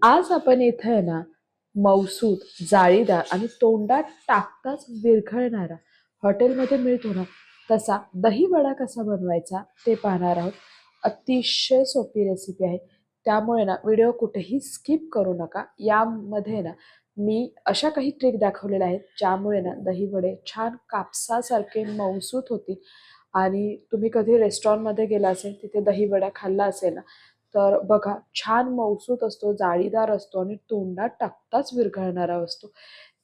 आज आपण इथे आहे ना मौसूद, जाळीदार आणि तोंडात टाकताच विरघळणारा हॉटेलमध्ये मिळतो ना तसा दही वडा कसा बनवायचा ते पाहणार आहोत. अतिशय सोपी रेसिपी आहे. त्यामुळे ना व्हिडिओ कुठेही स्किप करू नका. यामध्ये ना मी अशा काही ट्रिक दाखवलेल्या आहेत ज्यामुळे ना दही वडे छान कापसासारखे मऊसूत होतील. आणि तुम्ही कधी रेस्टॉरंटमध्ये गेला असेल तिथे दही वडा खाल्ला असेल ना, तर बघा छान मऊसूत असतो, जाळीदार असतो आणि तोंडात टाकताच विरघळणारा असतो.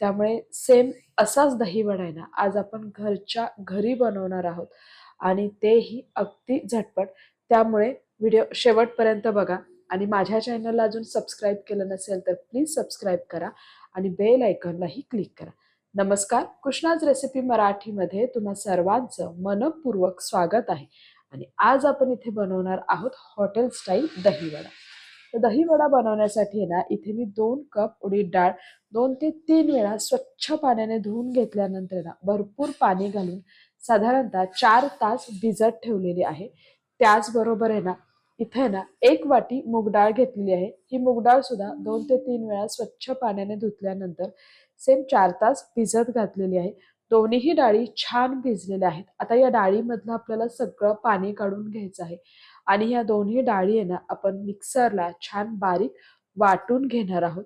त्यामुळे सेम असाच दहीवडा आहे ना आज आपण घरच्या घरी बनवणार आहोत आणि तेही अगदी झटपट. त्यामुळे व्हिडिओ शेवटपर्यंत बघा आणि माझ्या चॅनलला अजून सबस्क्राईब केलं नसेल तर प्लीज सबस्क्राईब करा आणि बेल आयकॉनलाही क्लिक करा. नमस्कार, कृष्णाज रेसिपी मराठीमध्ये तुम्हा सर्वांचं मनपूर्वक स्वागत आहे. आणि आज आपण इथे बनवणार आहोत हॉटेल स्टाईल दहीवडा. तर दहीवडा बनवण्यासाठी आहे ना इथे मी 2 कप उडीद डाळ 2 ते 3 वेळा स्वच्छ पाण्याने धुवून घेतल्यानंतर ना भरपूर पाणी घालून साधारणतः 4 तास भिजत ठेवलेली आहे. त्याचबरोबर आहे ना इथे ना 1 वाटी मूग डाळ घेतलेली आहे. ही मूग डाळ सुद्धा 2 ते 3 वेळा स्वच्छ पाण्याने धुतल्यानंतर सेम 4 तास भिजत घातलेली आहे. दोन्हीही डाळी छान भिजलेल्या आहेत. आता या डाळीमधलं आपल्याला सगळं पाणी काढून घ्यायचं आहे आणि या दोन्ही डाळी आहे ना आपण मिक्सरला छान बारीक वाटून घेणार आहोत.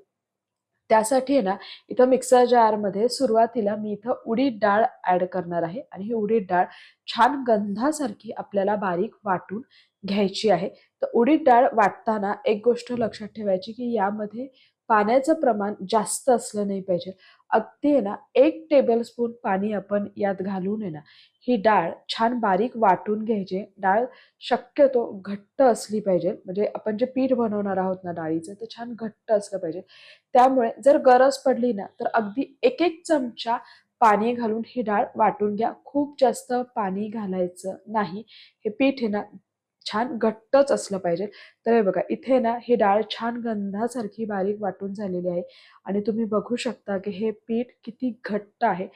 त्यासाठी आहे ना इथं मिक्सर जारमध्ये सुरुवातीला मी इथं उडीद डाळ ऍड करणार आहे आणि ही उडीद डाळ छान गंधासारखी आपल्याला बारीक वाटून घ्यायची आहे. तर उडीद डाळ वाटताना एक गोष्ट लक्षात ठेवायची की यामध्ये पाण्याचं प्रमाण जास्त असलं नाही पाहिजे. अगदी आहे ना 1 टेबल स्पून पाणी आपण यात घालून आहे ना ही डाळ छान बारीक वाटून घ्यायची. डाळ शक्यतो घट्ट असली पाहिजे, म्हणजे आपण जे पीठ बनवणार आहोत ना डाळीचं ते छान घट्ट असलं पाहिजे. त्यामुळे जर गरज पडली ना तर अगदी 1 चमचा पाणी घालून ही डाळ वाटून घ्या. खूप जास्त पाणी घालायचं नाही. हे पीठ आहे ना छान घट्टच असलं पाहिजे. तर हे बघा इथे ना ही डाळ छान गंधासारखी बारीक वाटून झालेली आहे आणि तुम्ही बघू शकता की हे पीठ किती घट्ट आहे.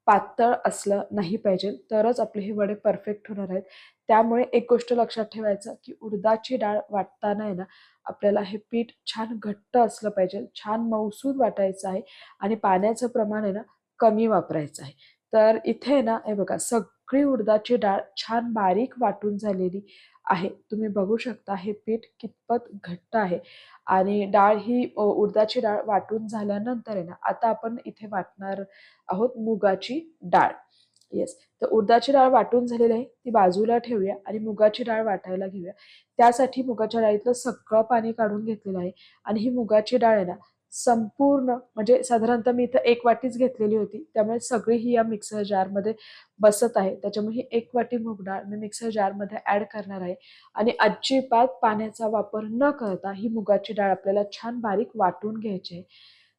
पातळ असलं नाही पाहिजे, तरच आपले हे वडे परफेक्ट होणार आहेत. त्यामुळे एक गोष्ट लक्षात ठेवायचं की उडदाची डाळ वाटताना आहे ना आपल्याला हे पीठ छान घट्ट असलं पाहिजे, छान मऊसूद वाटायचं आहे आणि पाण्याचं प्रमाण आहे ना कमी वापरायचं आहे. तर इथे ना हे बघा सगळी उडदाची डाळ छान बारीक वाटून झालेली आहे. तुम्ही बघू शकता हे पीठ कितपत घट्ट आहे आणि डाळ ही उडदाची डाळ वाटून झाल्यानंतर आहे ना आता आपण इथे वाटणार आहोत मुगाची डाळ. येस. तर उडदाची डाळ वाटून झालेली आहे ती बाजूला ठेवूया आणि मुगाची डाळ वाटायला घेऊया. त्यासाठी मुगाच्या डाळीतलं सगळं पाणी काढून घेतलेलं आहे आणि ही मुगाची डाळ आहे ना संपूर्ण म्हणजे साधारणतः मी इथं 1 वाटीच घेतलेली होती, त्यामुळे सगळी ही या मिक्सर जारमध्ये बसत आहे. त्याच्यामुळे ही 1 वाटी मूग डाळ मी मिक्सर जारमध्ये ऍड करणार आहे आणि अजिबात पाण्याचा वापर न करता ही मुगाची डाळ आपल्याला छान बारीक वाटून घ्यायची आहे.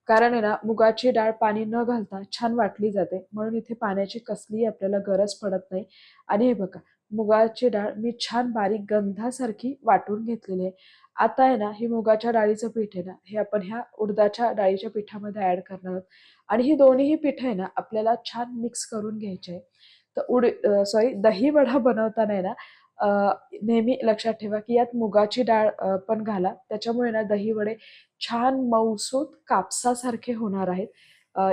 कारण आहे ना मुगाची डाळ पाणी न घालता छान वाटली जाते, म्हणून इथे पाण्याची कसलीही आपल्याला गरज पडत नाही. आणि हे बघा मुगाची डाळ मी छान बारीक गंधासारखी वाटून घेतलेली आहे. आता आहे ना ही मुगाच्या डाळीचं पीठ आहे ना हे आपण ह्या उडदाच्या डाळीच्या पिठामध्ये ऍड करणार आहोत आणि ही दोन्हीही पीठ आहे ना आपल्याला छान मिक्स करून घ्यायचे आहे. तर दही वडा बनवताना आहे ना नेहमी लक्षात ठेवा की यात मुगाची डाळ पण घाला. त्याच्यामुळे ना दही वडे छान मऊसूत कापसासारखे होणार आहेत.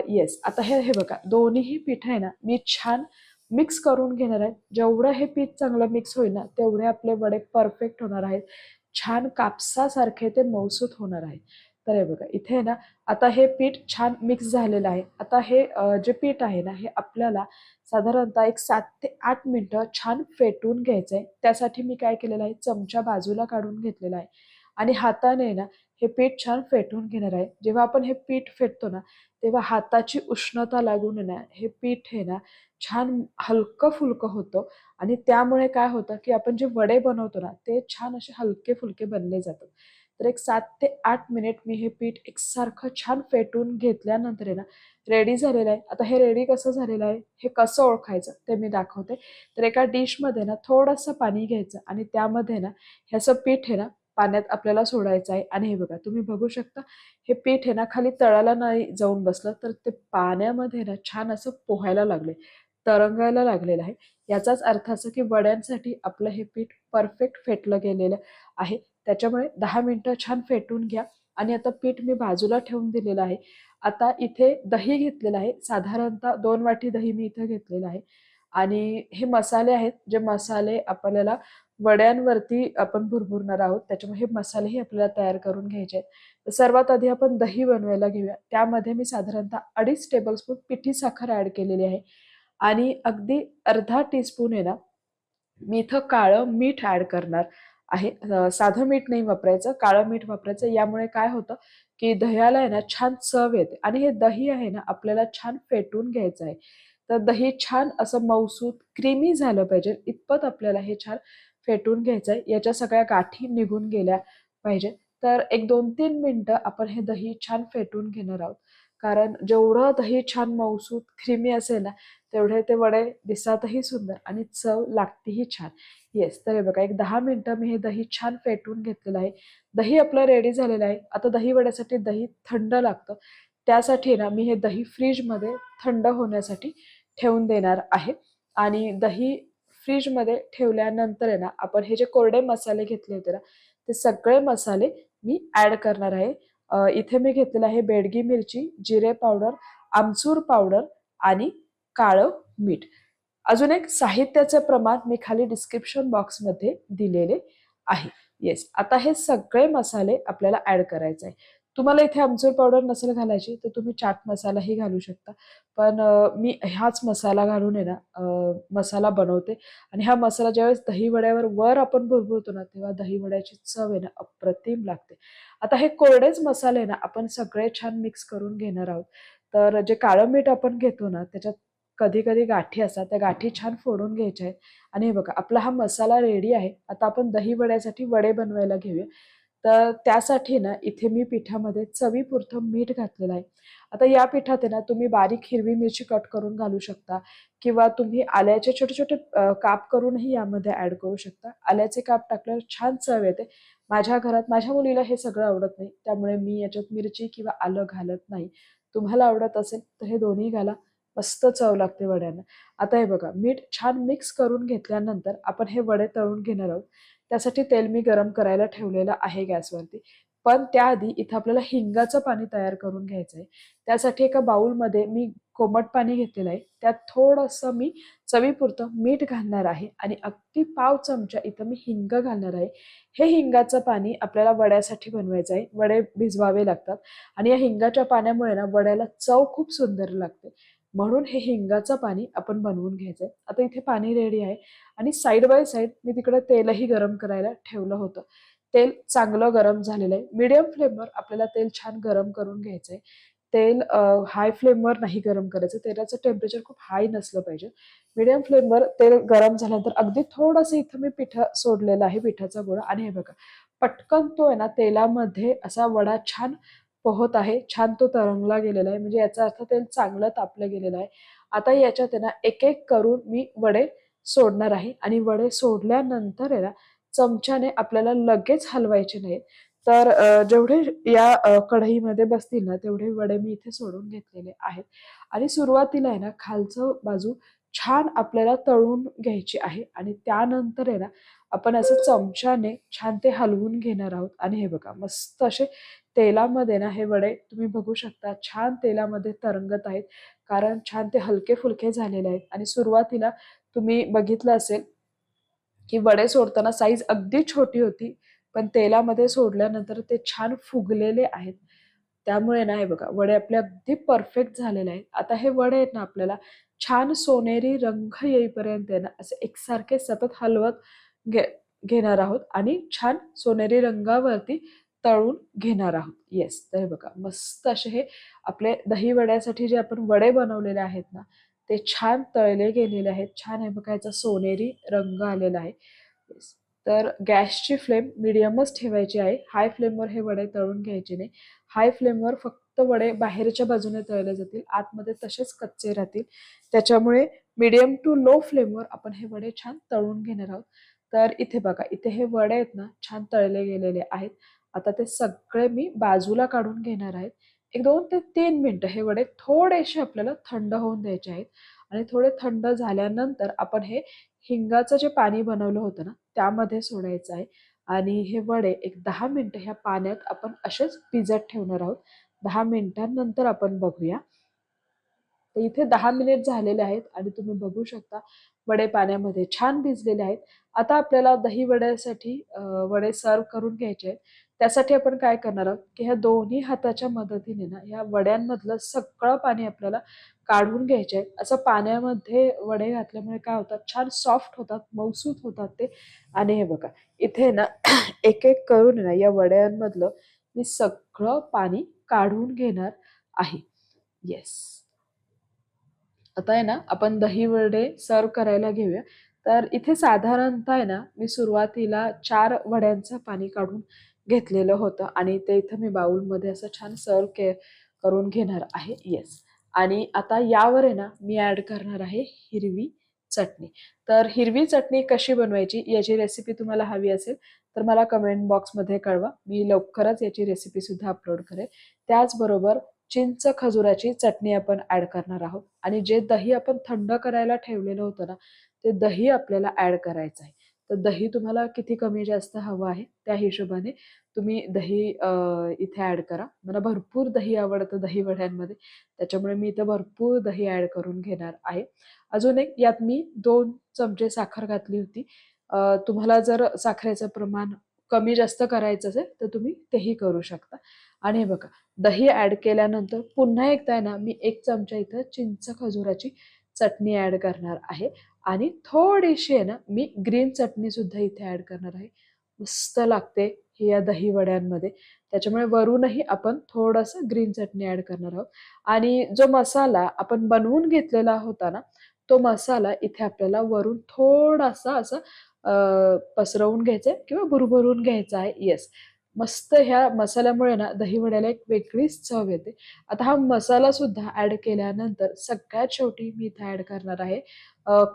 येस. आता हे हे बघा दोन्हीही पीठ आहे ना मी छान मिक्स करून घेणार आहे. जेवढं हे पीठ चांगलं मिक्स होईल ना तेवढे आपले वडे परफेक्ट होणार आहेत. छान कापसासारखे ते मऊसूत होणार आहेत. तर हे बघा इथे ना आता हे पीठ छान मिक्स झालेलं आहे. आता हे जे पीठ आहे ना हे आपल्याला साधारणतः एक 7 ते 8 मिनिटं छान फेटून घ्यायचंय. त्यासाठी मी काय केलेलं आहे चमचा बाजूला काढून घेतलेला आहे आणि हाताने ना हे पीठ छान फेटून घेणार आहे. जेव्हा आपण हे पीठ फेटतो ना तेव्हा हाताची उष्णता लागून ना हे पीठ आहे ना छान हलकं फुलकं होतं आणि त्यामुळे काय होतं की आपण जे वडे बनवतो ना ते छान असे हलके फुलके बनले जातात. तर एक 7 ते 8 मिनिट मी हे पीठ एकसारखं छान फेटून घेतल्यानंतर आहे ना रेडी झालेलं आहे. आता हे रेडी कसं झालेलं आहे हे कसं ओळखायचं ते मी दाखवते. तर एका डिशमध्ये ना थोडंसं पाणी घ्यायचं आणि त्यामध्ये ना ह्याचं पीठ आहे ना पाण्यात आपल्याला सोडायचं आहे आणि हे बघा तुम्ही बघू शकता हे पीठ आहे ना खाली तळाला नाही जाऊन बसलं तर ते पाण्यामध्ये ना छान असं पोहायला लागले, तरंगायला लागलेलं आहे. याचाच अर्थ असं की वड्यांसाठी आपलं हे पीठ परफेक्ट फेटलं गेलेलं आहे. त्याच्यामुळे 10 मिनिटं छान फेटून घ्या आणि आता पीठ मी बाजूला ठेवून दिलेलं आहे. आता इथे दही घेतलेलं आहे, साधारणतः 2 वाटी दही मी इथे घेतलेलं आहे. आणि हे मसाले आहेत, जे मसाले आपल्याला वड्यांवरती आपण भुरभुरणार आहोत, त्याच्यामुळे हे मसालेही आपल्याला तयार करून घ्यायचे आहेत. तर सर्वात आधी आपण दही बनवायला घेऊया. त्यामध्ये मी साधारणतः 2.5 टेबलस्पून पिठी साखर ॲड केलेली आहे आणि अगदी अर्धा टीस्पून आहे ना, मी इथं काळं मीठ ॲड करणार आहे. साधं मीठ नाही वापरायचं, काळं मीठ वापरायचं. यामुळे काय होतं, की दह्याला आहे ना छान चव येते आणि हे दही आहे ना आपल्याला छान फेटून घ्यायचं आहे. तर दही छान असं मऊसूत, क्रीमी झालं पाहिजे इतपत आपल्याला हे छान फेटून घ्यायचं आहे. याच्या सगळ्या गाठी निघून गेल्या पाहिजे. तर एक 2-3 मिनिटं आपण हे दही छान फेटून घेणार आहोत. कारण जेवढं दही छान मऊसूत, क्रीमी असेल ना, तेवढे ते वडे दिसतही सुंदर आणि चव लागतेही छान. येस, तर हे बघा एक 10 मिनिटं मी हे दही छान फेटून घेतलेलं आहे. दही आपलं रेडी झालेलं आहे. आता दही वड्यासाठी दही थंड लागतं. त्यासाठी ना मी हे दही फ्रीजमध्ये थंड होण्यासाठी ठेवून देणार आहे. आणि दही फ्रीजमध्ये ठेवल्यानंतर आहे ना, आपण हे जे कोरडे मसाले घेतले होते ना, ते सगळे मसाले मी ॲड करणार आहे. इथे मी घेतलेलं आहे बेडगी मिरची, जिरे पावडर, आमचूर पावडर आणि काळं मीठ. अजून एक साहित्याचं प्रमाण मी खाली डिस्क्रिप्शन बॉक्समध्ये दिलेले आहे. येस, आता हे सगळे मसाले आपल्याला ॲड करायचे आहे. तुम्हाला इथे आमचूर पावडर नसेल घालायची तर तुम्ही चाट मसालाही घालू शकता. पण मी ह्याच मसाला घालून आहे ना मसाला बनवते आणि हा मसाला ज्यावेळेस दही वड्यावर वर आपण भुरभुरतो ना, तेव्हा दही वड्याची चव आहे ना अप्रतिम लागते. आता हे कोरडेच मसाले ना आपण सगळे छान मिक्स करून घेणार आहोत. तर जे काळं मीठ आपण घेतो ना, त्याच्यात कधी-कधी गाठी असतात, त्या गाठी छान फोडून घ्यायच्या आहेत. आणि हे बघा आपला हा मसाला रेडी आहे. आता आपण दही वड्यासाठी वडे बनवायला घेऊया. तर त्यासाठी ना इथे मी पिठामध्ये चवीपुरतं मीठ घातलेलं आहे. आता या पिठात आहे ना तुम्ही बारीक हिरवी मिरची कट करून घालू शकता किंवा तुम्ही आल्याचे छोटे-छोटे काप करूनही यामध्ये ॲड करू शकता. आल्याचे काप टाकल्यावर छान चव येते. माझ्या घरात माझ्या मुलीला हे सगळं आवडत नाही. त्यामुळे मी याच्यात मिरची किंवा आलं घालत नाही. तुम्हाला आवडत असेल तर हे दोन्ही घाला. मस्त चव लागते वड्यांना. आता हे बघा मीठ छान मिक्स करून घेतल्यानंतर आपण हे वडे तळून घेणार आहोत. त्यासाठी तेल मी गरम करायला ठेवलेलं आहे गॅसवरती. पण त्याआधी इथं आपल्याला हिंगाचं पाणी तयार करून घ्यायचं आहे. त्यासाठी एका बाउलमध्ये मी कोमट पाणी घेतलेलं आहे. त्यात थोडंसं मी चवीपुरतं मीठ घालणार आहे आणि अगदी पाव चमचा इथं मी हिंग घालणार आहे. हे हिंगाचं पाणी आपल्याला वड्यासाठी बनवायचं आहे. वडे भिजवावे लागतात आणि या हिंगाच्या पाण्यामुळे ना वड्याला चव खूप सुंदर लागते. म्हणून हे हिंगाचं पाणी आपण बनवून घ्यायचंय. आता इथे पाणी रेडी आहे आणि साइड बाय साइड मी तिकडे तेलही गरम करायला ठेवलं होतं. तेल चांगलं गरम झालेलं आहे. मीडियम फ्लेमवर आपल्याला तेल छान गरम करून घ्यायचंय. तेल हाय फ्लेमवर नाही गरम करायचं. तेलाचं टेम्परेचर खूप हाय नसलं पाहिजे. मीडियम फ्लेमवर तेल गरम झाल्यानंतर अगदी थोडंसं इथं मी पिठं सोडलेलं आहे, पिठाचा गोळा आणि हे बघा पटकन तो आहे ना तेलामध्ये असा वडा छान पोहत आहे. छान तो तरंगला गेलेला आहे. म्हणजे याचा अर्थ तेल चांगलं तापलं गेलेलं आहे. आता याच्यात आहे ना एक-एक करून मी वडे सोडणार आहे आणि वडे सोडल्यानंतर आहे ना चमच्याने आपल्याला लगेच हलवायचे नाहीत. तर जेवढे या कढईमध्ये बसतील ना तेवढे वडे मी इथे सोडून घेतलेले आहेत. आणि सुरुवातीला आहे ना खालचं बाजू छान आपल्याला तळून घ्यायची आहे आणि त्यानंतर आहे ना आपण असं चमच्याने छान ते हलवून घेणार आहोत आणि हे बघा मस्त असे तेलामध्ये ना हे वडे तुम्ही बघू शकता छान तेलामध्ये तरंगत आहेत. कारण छान ते हलके-फुलके झालेले आहेत आणि सुरुवातीला तुम्ही बघितलं असेल, की वडे सोडताना साईज अगदी छोटी होती. पण तेलामध्ये सोडल्यानंतर ते छान फुगलेले आहेत. त्यामुळे ना हे बघा वडे आपले अगदी परफेक्ट झालेले आहेत. आता हे वडे आहेत ना आपल्याला छान सोनेरी रंग येईपर्यंत आहे ना असे एकसारखे सतत हलवत घे घेणार आहोत आणि छान सोनेरी रंगावरती तळून घेणार आहोत. येस, तर हे बघा मस्त असे हे आपले दही वड्यासाठी जे आपण वडे बनवलेले आहेत ना, ते छान तळले गेलेले आहेत. छान हे बघा याचा सोनेरी रंग आलेला आहे. येस. तर गॅसची फ्लेम मीडियमच ठेवायची आहे. हाय फ्लेमवर हे वडे तळून घ्यायचे नाही. हाय फ्लेमवर फक्त वडे बाहेरच्या बाजूने तळले जातील. आतमध्ये तसेच कच्चे राहतील. त्याच्यामुळे मीडियम टू लो फ्लेमवर आपण हे वडे छान तळून घेणार आहोत. तर इथे बघा, इथे हे वडे आहेत ना छान तळले गेलेले आहेत. आता ते सगळे मी बाजूला काढून घेणार आहेत. एक 2 ते 3 मिनिटं हे वडे थोडेसे आपल्याला थंड होऊन द्यायचे आहेत आणि थोडे थंड झाल्यानंतर आपण हे हिंगाचं जे पाणी बनवलं होतं ना, त्यामध्ये सोडायचं आहे आणि हे वडे एक 10 मिनिटं ह्या पाण्यात आपण असेच भिजत ठेवणार आहोत. 10 मिनिटांनंतर आपण बघूया. तर इथे 10 मिनिट झालेले आहेत आणि तुम्ही बघू शकता वडे पाण्यामध्ये छान भिजलेले आहेत. आता आपल्याला दही वड्यासाठी वडे सर्व करून घ्यायचे आहेत. त्यासाठी आपण काय करणार आहोत की ह्या दोन्ही हाताच्या मदतीने ना ह्या वड्यांमधलं सगळं पाणी आपल्याला काढून घ्यायचे आहे. असं पाण्यामध्ये वडे घातल्यामुळे काय होतात, छान सॉफ्ट होतात, मऊसूत होतात ते. आणि हे बघा इथे ना एक एक करून ना या वड्यांमधलं मी सगळं पाणी काढून घेणार आहे. येस. आता आहे ना आपण दही वडे सर्व करायला घेऊया. तर इथे साधारणतः आहे ना मी सुरुवातीला 4 वड्यांचं पाणी काढून घेतलेलं होतं आणि ते इथं मी बाउलमध्ये असं छान सर्व करून घेणार आहे. येस. आणि आता यावर आहे ना मी ऍड करणार आहे हिरवी चटणी. तर हिरवी चटणी कशी बनवायची याची रेसिपी तुम्हाला हवी असेल तर मला कमेंट बॉक्समध्ये कळवा. मी लवकरच याची रेसिपी सुद्धा अपलोड करेन. त्याचबरोबर चिंच खजुराची चटणी आपण ऍड करणार आहोत आणि जे दही आपण थंड करायला ठेवलेलं होतं ना ते दही आपल्याला ऍड करायचं आहे. तर दही तुम्हाला किती कमी जास्त हवं आहे त्या हिशोबाने तुम्ही दही इथे ऍड करा. मला भरपूर दही आवडतं दही वड्यांमध्ये, त्याच्यामुळे मी इथं भरपूर दही ऍड करून घेणार आहे. अजून एक यात मी 2 चमचे साखर घातली होती. तुम्हाला जर साखरेचं प्रमाण कमी जास्त करायचं असेल तर तुम्ही तेही करू शकता. आणि हे बघा दही ऍड केल्यानंतर पुन्हा एकदा आहे ना मी 1 चमचा इथं चिंच खजुराची चटणी ऍड करणार आहे आणि थोडीशी आहे ना मी ग्रीन चटणी सुद्धा इथे ऍड करणार आहे. मस्त लागते ही या दही वड्यांमध्ये, त्याच्यामुळे वरूनही आपण थोडंसं ग्रीन चटणी ऍड करणार आहोत. आणि जो मसाला आपण बनवून घेतलेला होता ना तो मसाला इथे आपल्याला वरून थोडासा असं पसरवून घ्यायचा आहे किंवा भुरभरून घ्यायचा आहे. येस. मस्त ह्या मसाल्यामुळे ना दही वड्याला एक वेगळीच चव येते. आता हा मसाला सुद्धा ऍड केल्यानंतर सगळ्यात शेवटी मी इथे ऍड करणार आहे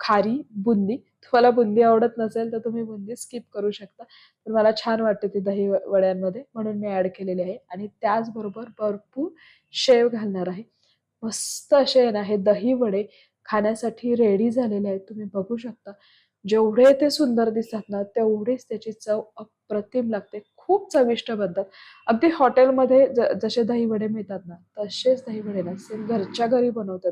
खारी बुंदी. तुम्हाला बुंदी आवडत नसेल तर तुम्ही बुंदी स्किप करू शकता, पण मला छान वाटते ती दही वड्यांमध्ये म्हणून मी ऍड केलेली आहे. आणि त्याचबरोबर भरपूर शेव घालणार आहे. मस्त असे आहे ना हे दही वडे खाण्यासाठी रेडी झालेले आहेत. तुम्ही बघू शकता जेवढे ते सुंदर दिसतात ना तेवढीच त्याची चव अप्रतिम लागते. खूप चविष्ट बनतात. अगदी हॉटेलमध्ये जसे दही वडे मिळतात ना तसेच दही वडे ना सेम घरच्या घरी बनवतात.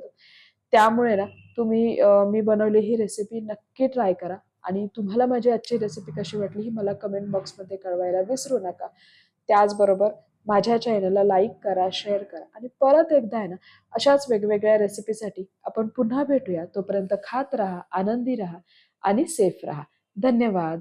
त्यामुळे ना तुम्ही मी बनवली ही रेसिपी नक्की ट्राय करा. आणि तुम्हाला माझी आजची रेसिपी कशी वाटली ही मला कमेंट बॉक्समध्ये कळवायला विसरू नका. त्याचबरोबर माझ्या चॅनलला लाईक करा, शेअर करा आणि परत एकदा आहे ना अशाच वेगवेगळ्या रेसिपीसाठी आपण पुन्हा भेटूया. तोपर्यंत खात राहा, आनंदी राहा आणि सेफ राहा. धन्यवाद.